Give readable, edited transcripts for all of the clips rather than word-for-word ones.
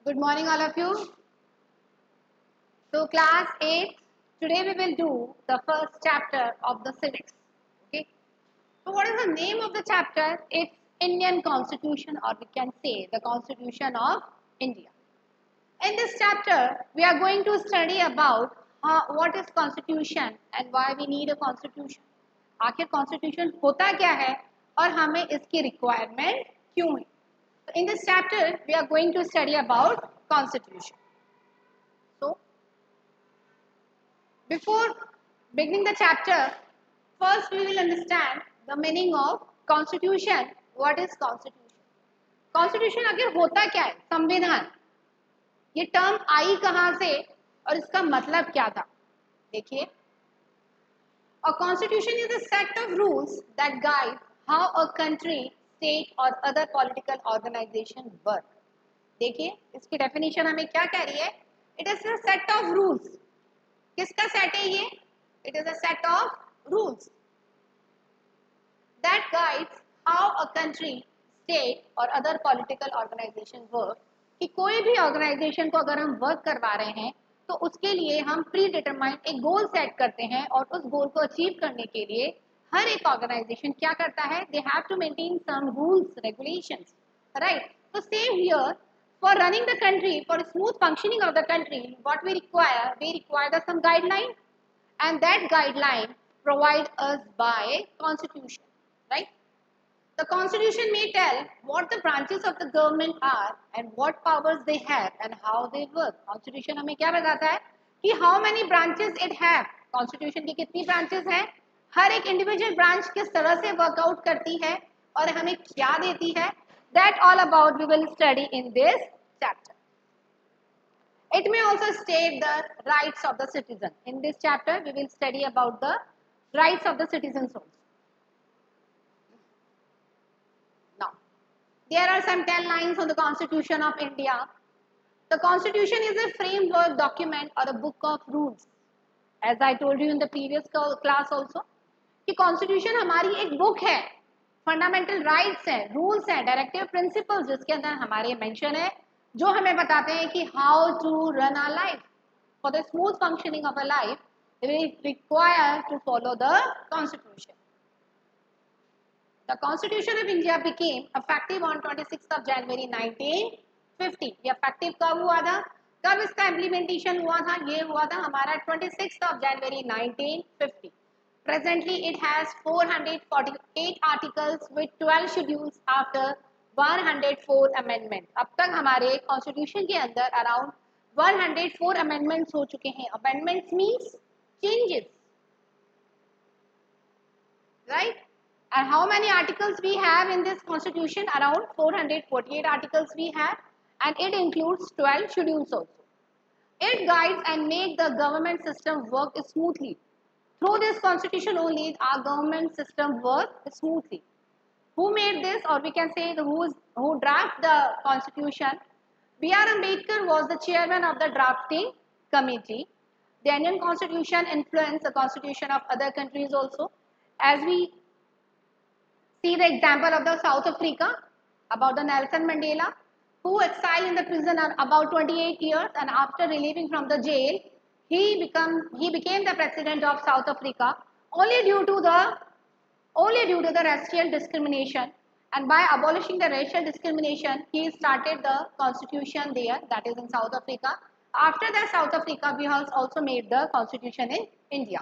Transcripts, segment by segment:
Good morning, all of you. So, class 8th, today we will do the first chapter of the civics. Okay. So, what is the name of the chapter? It's Indian Constitution, or we can say the Constitution of India. In this chapter, we are going to study about what is Constitution and why we need a Constitution. आखिर Constitution होता क्या है और हमें इसकी requirement क्यों है? So, in this chapter, we are going to study about Constitution. So, before beginning the chapter, first we will understand the meaning of Constitution. What is Constitution? Constitution आखिर होता क्या है? संविधान. ये टर्म आई कहाँ से और इसका मतलब क्या था? देखिए, a constitution is a set of rules that guide how a country, state or other political organization work. देखिए, इसकी डेफिनेशन हमें क्या कह रही है? It is a set of rules. किसका सेट है ये? It is a set of rules that guides how a country, state or other political organization work. कि कोई भी ऑर्गेनाइजेशन को अगर हम वर्क करवा रहे हैं तो उसके लिए हम प्री डिटरमाइंड एक गोल सेट करते हैं और उस गोल को अचीव करने के लिए हर एक ऑर्गेनाइजेशन क्या करता है? They have to maintain some rules regulations, right? तो same here for running the country, for smooth functioning of the country, what we require some guideline, and that guideline provide us by constitution, right? The constitution may tell what the branches of the government are and what powers they have and how they work. Constitution हमें क्या बताता है कि how many branches it have. Constitution की कितनी branches हैं, हर एक individual branch किस तरह से workout करती है और हमें क्या देती है. That all about we will study in this chapter. It may also state the rights of the citizen. In this chapter we will study about the rights of the citizens also. There are some 10 lines on the Constitution of India. The Constitution is a framework document or a book of rules. As I told you in the previous class also, कि Constitution हमारी एक book है, fundamental rights हैं, rules हैं, directive principles जिसके अंदर हमारे mention है, जो हमें बताते हैं कि how to run our life. For the smooth functioning of a life, we require to follow the Constitution. The Constitution of India became effective on 26th of January 1950. ये effective कब हुआ था? कब इसका implementation हुआ था? ये हुआ था हमारा 26th of January 1950. Presently, it has 448 articles with 12 schedules after 104 amendments. अब तक हमारे Constitution के अंदर around 104 amendments हो चुके हैं. Amendments means changes, right? And how many articles we have in this constitution? Around 448 articles we have, and it includes 12 schedules also. It guides and makes the government system work smoothly. Through this constitution only, our government system works smoothly. Who made this, or we can say who drafted the constitution? B.R. Ambedkar was the chairman of the drafting committee. The Indian constitution influenced the constitution of other countries also. As we see the example of the South Africa, about the Nelson Mandela, who exiled in the prison about 28 years, and after relieving from the jail, he became the president of South Africa only due to the racial discrimination. And by abolishing the racial discrimination, he started the constitution there, that is in South Africa. After that South Africa, we have also made the constitution in India.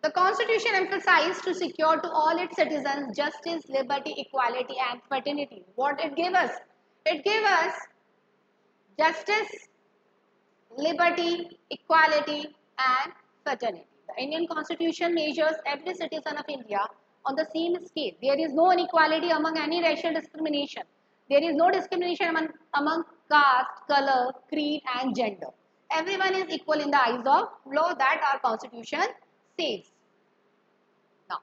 The Constitution emphasized to secure to all its citizens justice, liberty, equality and fraternity. What it gave us? It gave us justice, liberty, equality and fraternity. The Indian Constitution measures every citizen of India on the same scale. There is no inequality among any racial discrimination. There is no discrimination among caste, color, creed and gender. Everyone is equal in the eyes of law. That our Constitution says. Now,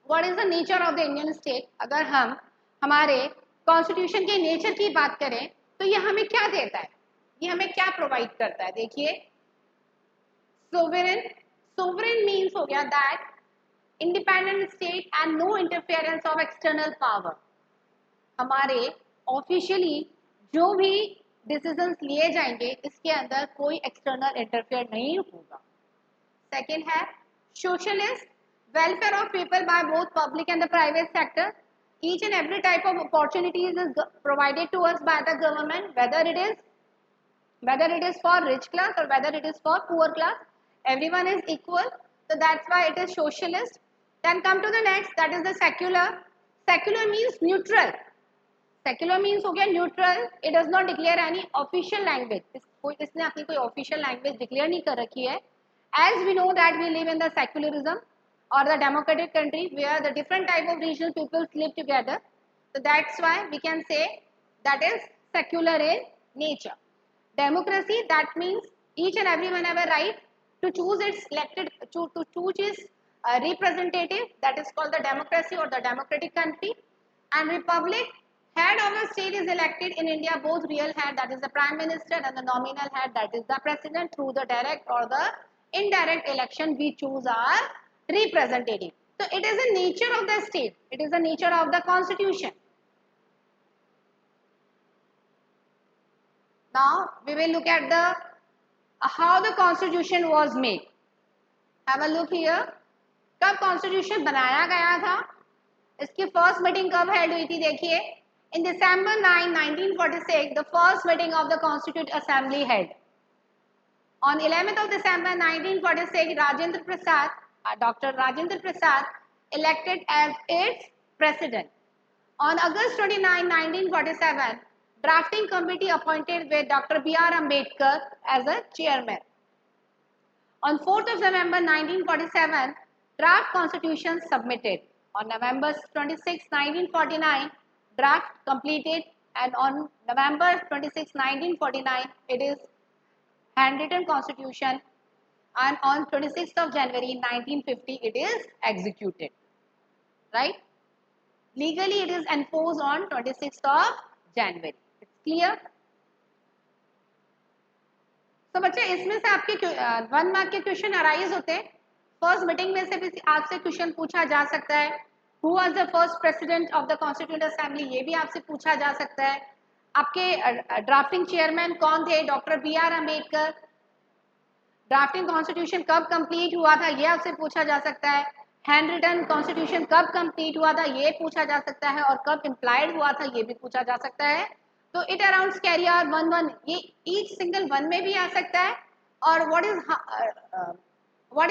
what is the nature of the Indian state? अगर हम हमारे Constitution के nature की बात करें तो ये हमें क्या देता है? ये हमें क्या provide करता है? देखिए, sovereign means हो गया that independent state and no interference of external power. हमारे ऑफिशियली जो भी डिसीजंस लिए जाएंगे इसके अंदर कोई एक्सटर्नल इंटरफेयर नहीं होगा. सेकेंड है socialist, welfare of people by both public and the private sector. Each and every type of opportunities is provided to us by the government, whether it is for rich class or whether it is for poor class. Everyone is equal. So that's why it is socialist. Then come to the next, that is the secular. Secular means neutral. Secular means हो गया neutral. It does not declare any official language. इसने अपनी कोई official language declare नहीं कर रखी है. As we know that we live in the secularism or the democratic country where the different type of regional peoples live together. So that's why we can say that is secular in nature. Democracy, that means each and everyone have a right to choose its elected, to choose its representative, that is called the democracy or the democratic country. And republic, head of the state is elected in India, both real head, that is the prime minister, and the nominal head, that is the president, through the direct or the indirect election we choose our representative. So it is the nature of the state, it is the nature of the constitution. Now we will look at the how the constitution was made. Have a look here. कब constitution बनाया गया था, इसकी first meeting कब held हुई थी देखिए. In December 9, 1946, the first meeting of the Constituent Assembly held. On 11th of December 1946, Dr. Rajendra Prasad elected as its president. On August 29, 1947, drafting committee appointed with Dr. B.R. Ambedkar as a chairman. On 4th of November 1947, draft constitution submitted. On November 26, 1949, draft completed, and on November 26, 1949, it is handwritten constitution, and on 26th of January 1950, it is executed. Right? Legally, it is enforced on 26th of January. It's clear? तो बच्चे इसमें से आपके 1 mark के question arise होते हैं. First meeting में से भी आपसे क्वेश्चन पूछा जा सकता है. Who was the first president of the Constituent Assembly, ये भी आपसे पूछा जा सकता है. आपके ड्राफ्टिंग चेयरमैन कौन थे, doctor B.R. Ambedkar. Drafting constitution कब कंप्लीट हुआ था, ये आपसे पूछा जा सकता है. हैंड रिटन कॉन्स्टिट्यूशन कब कंप्लीट हुआ था, ये पूछा जा सकता है. और कब इम्प्लाइड हुआ था, ये भी पूछा जा सकता है. तो इट अराउंड कैरी आर 1-1, ये ईच सिंगल वन में भी आ सकता है. और what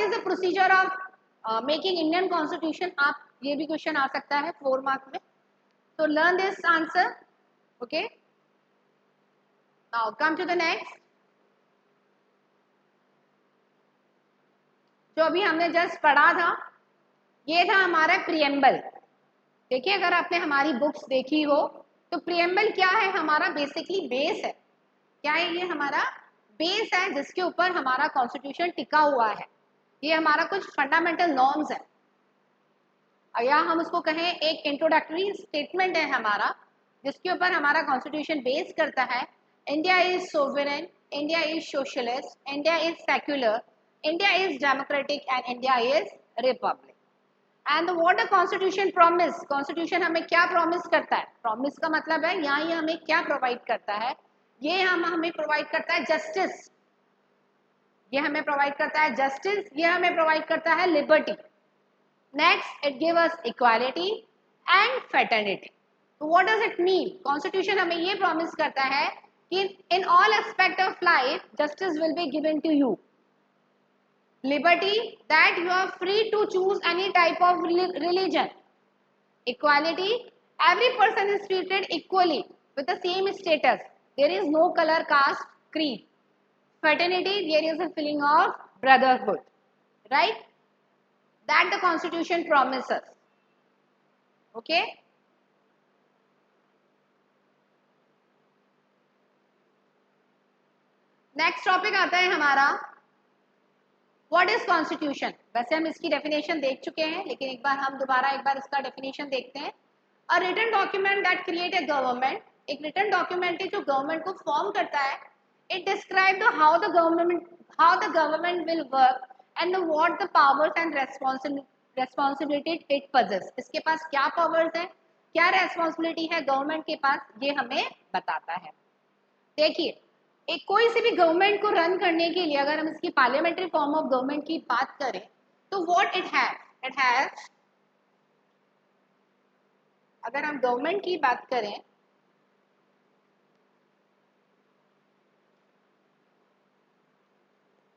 is the procedure of making Indian constitution, आप ये भी क्वेश्चन आ सकता है 4 मार्क में. तो learn this answer. Okay, now come to the next. जो अभी हमने जस्ट पढ़ा था, ये था हमारा प्रीएम्बल. देखिए, अगर आपने हमारी बुक्स देखी हो तो प्रीएम्बल क्या है, हमारा बेसिकली बेस है. क्या है, ये हमारा बेस है जिसके ऊपर हमारा कॉन्स्टिट्यूशन टिका हुआ है. ये हमारा कुछ फंडामेंटल नॉर्म्स है, या हम उसको कहें एक इंट्रोडक्टरी स्टेटमेंट है हमारा, जिसके ऊपर हमारा कॉन्स्टिट्यूशन बेस करता है. India is sovereign, India is socialist, India is secular, India is democratic and India is Republic. And what the constitution promise, constitution हमें क्या प्रॉमिस करता है. प्रॉमिस का मतलब है यहाँ ये हमें क्या प्रोवाइड करता है. ये हमें प्रोवाइड करता है जस्टिस, ये हमें प्रोवाइड करता है जस्टिस, ये हमें प्रोवाइड करता है liberty. Next, it give us equality and fraternity. तो what does it mean, constitution हमें ये प्रॉमिस करता है कि in all aspect of life justice will be given to you. Liberty, that you are free to choose any type of religion. Equality, every person is treated equally with the same status. There is no color, caste, creed. Fraternity, there is a feeling of brotherhood. Right? That the Constitution promises. Okay? Next topic आता है हमारा what is constitution. वैसे हम इसकी definition देख चुके हैं, लेकिन एक बार इसका डेफिनेशन देखते हैं. A written document that create a government, एक रिटन डॉक्यूमेंट है जो गवर्नमेंट को फॉर्म करता है. It describe how the government will work and what the powers and responsibility it possess, इसके पास क्या पावर्स है, क्या रेस्पॉन्सिबिलिटी है गवर्नमेंट के पास, ये हमें बताता है। देखिए, एक कोई सी भी गवर्नमेंट को रन करने के लिए अगर हम इसकी पार्लियामेंट्री फॉर्म ऑफ गवर्नमेंट की बात करें तो व्हाट इट हैज, अगर हम गवर्नमेंट की बात करें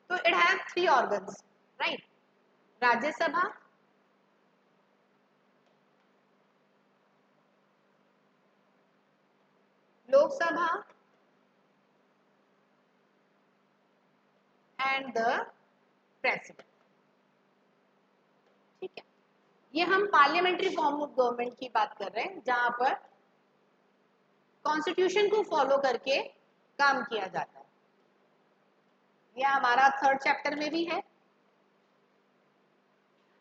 तो it has 3 organs, right. Rajya Sabha, Lok Sabha and the president. ठीक है, ये हम पार्लियामेंट्री फॉर्म ऑफ गवर्नमेंट की बात कर रहे हैं जहां पर कॉन्स्टिट्यूशन को फॉलो करके काम किया जाता है। यह हमारा 3rd चैप्टर में भी है।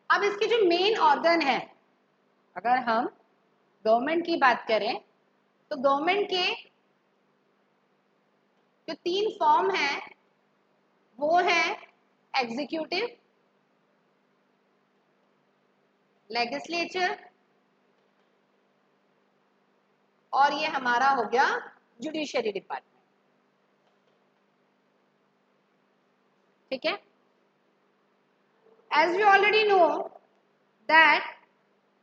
अब इसके जो मेन ऑर्गन है, अगर हम गवर्नमेंट की बात करें तो गवर्नमेंट के जो 3 फॉर्म हैं वो है एग्जीक्यूटिव, लेजिस्लेचर और ये हमारा हो गया जुडिशरी डिपार्टमेंट। ठीक है, as we already know that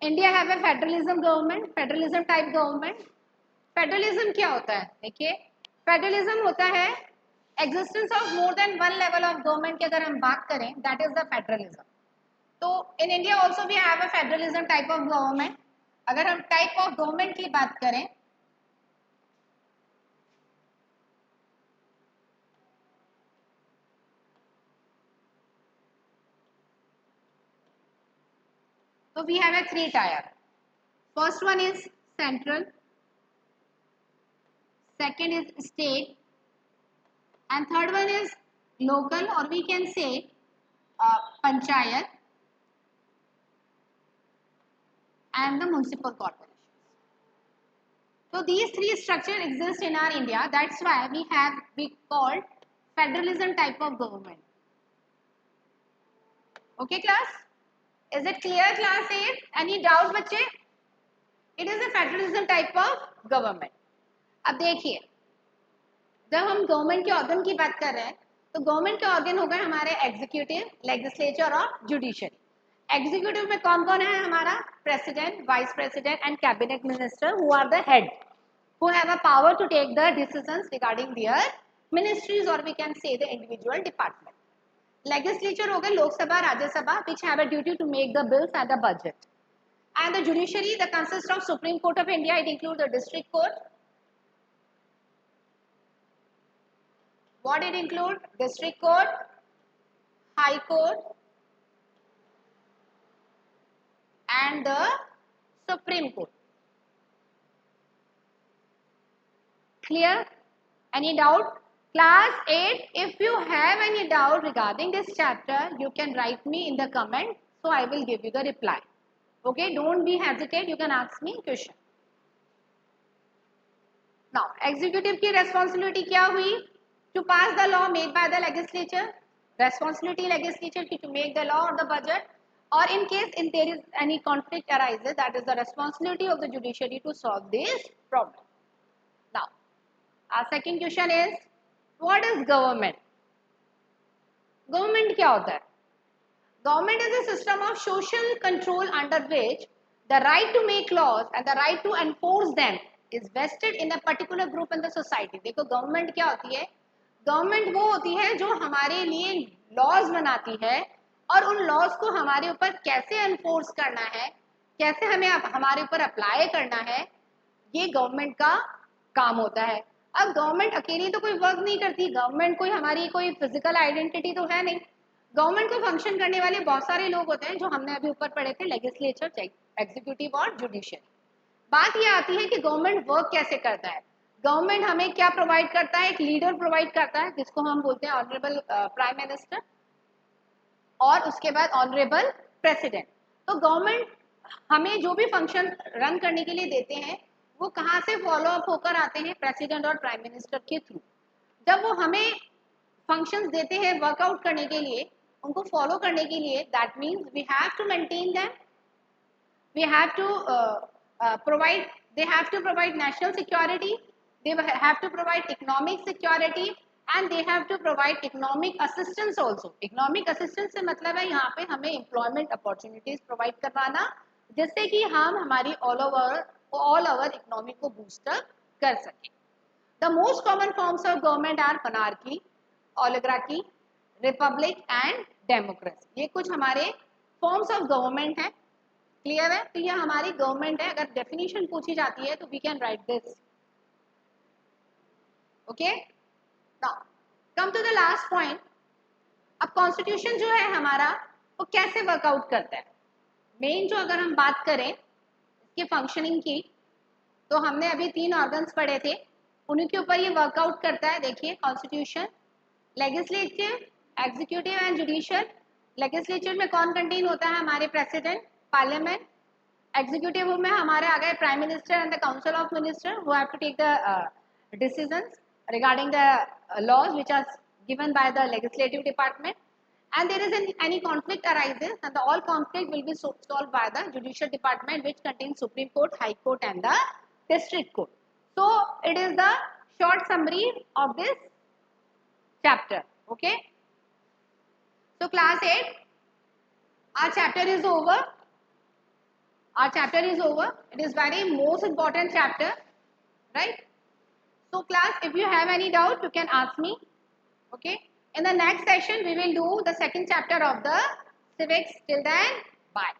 India have a federalism government, federalism type government। Federalism क्या होता है? देखिए, फेडरलिज्म होता है existence of more than one level of government की अगर हम बात करें, दैट इज द फेडरलिज्म। तो in India also we have a federalism type of government. अगर हम टाइप ऑफ गवर्नमेंट की बात करें तो we have a 3 tier। First one is central, second is state, and third one is local, or we can say panchayat and the municipal corporations. So these 3 structures exist in our India. That's why we called federalism type of government. Okay class, is it clear class 8? Any doubt बच्चे? It is a federalism type of government. अब देखिए, जब हम government के organ की बात कर रहे हैं तो गवर्नमेंट के ऑर्गन हो गए हमारे एग्जीक्यूटिव, लेजिस्लेचर और जुडिशरी। एग्जीक्यूटिव में कौन कौन है हमारा? President, vice president and cabinet minister, who are the head, who have a power to take the decisions regarding their ministries और we can say the individual department. Legislature हो गए Lok Sabha, Rajya Sabha, which have a duty to make the bills and the budget. And the judiciary, that consists of Supreme Court of India, it includes the district court. What it include? District court, high court and the Supreme Court. Clear? Any doubt? Class 8, if you have any doubt regarding this chapter, you can write me in the comment, so I will give you the reply. Okay, don't be hesitate, you can ask me question. Now, executive की responsibility क्या हुई? To pass the law made by the legislature. Responsibility legislature की to make the law or the budget, or in case if there is any conflict arises, that is the responsibility of the judiciary to solve this problem. Now, our second question is, what is government? Government क्या होता है? Government is a system of social control under which the right to make laws and the right to enforce them is vested in a particular group in the society. देखो government क्या होती है? Government वो होती है जो हमारे लिए laws बनाती है और उन laws को हमारे ऊपर कैसे enforce करना है, कैसे हमें हमारे ऊपर apply करना है, ये government का काम होता है। अब गवर्नमेंट अकेली तो कोई वर्क नहीं करती, गवर्नमेंट कोई हमारी कोई फिजिकल आइडेंटिटी तो है नहीं। गवर्नमेंट को फंक्शन करने वाले बहुत सारे लोग होते हैं जो हमने अभी ऊपर पढ़े थे, लेजिस्लेचर, एग्जीक्यूटिव और जुडिशियरी। बात ये आती है कि गवर्नमेंट वर्क कैसे करता है। गवर्नमेंट हमें क्या प्रोवाइड करता है? एक लीडर प्रोवाइड करता है जिसको हम बोलते हैं ऑनरेबल प्राइम मिनिस्टर, और उसके बाद ऑनरेबल प्रेसिडेंट। तो गवर्नमेंट हमें जो भी फंक्शन रन करने के लिए देते हैं वो कहाँ से फॉलो अप होकर आते हैं? प्रेसिडेंट और प्राइम मिनिस्टर के थ्रू। जब वो हमें फंक्शंस देते हैं वर्कआउट करने के लिए उनको फॉलो करने के लिए that means we have to maintain them, we have to provide, they have to provide national security, they have to provide economic security and they have to provide economic assistance also. economic assistance से मतलब है यहाँ पे हमें employment opportunities provide करवाना, जिससे कि हम हमारी all over economy को boost कर सकें. The most common forms of government are monarchy, oligarchy, republic and democracy. ये कुछ हमारे forms of government है. क्लियर है? तो ये हमारी गवर्नमेंट है. अगर डेफिनेशन पूछी जाती है तो we can write this. Okay, now come to the last point. अब कॉन्स्टिट्यूशन जो है हमारा वो कैसे वर्कआउट करता है. मेन जो अगर हम बात करें इसके फंक्शनिंग की, तो हमने अभी 3 ऑर्गन्स पढ़े थे, उन्हीं के ऊपर ये वर्कआउट करता है. देखिए constitution, legislative, executive and judicial. Legislature में कौन कंटेन होता है? हमारे प्रेसिडेंट, पार्लियामेंट. एग्जीक्यूटिव में हमारे आ गए prime minister and the council of minister who have to take the decisions regarding the laws which are given by the legislative department. And there is any conflict arises, and the all conflict will be solved by the judicial department, which contains Supreme Court, High Court and the District Court. So it is the short summary of this chapter. Okay, so class 8, our chapter is over. Our chapter is over. It is very most important chapter, right? So class, if you have any doubt, you can ask me. Okay, in the next session we will do the second chapter of the civics. Till then, bye.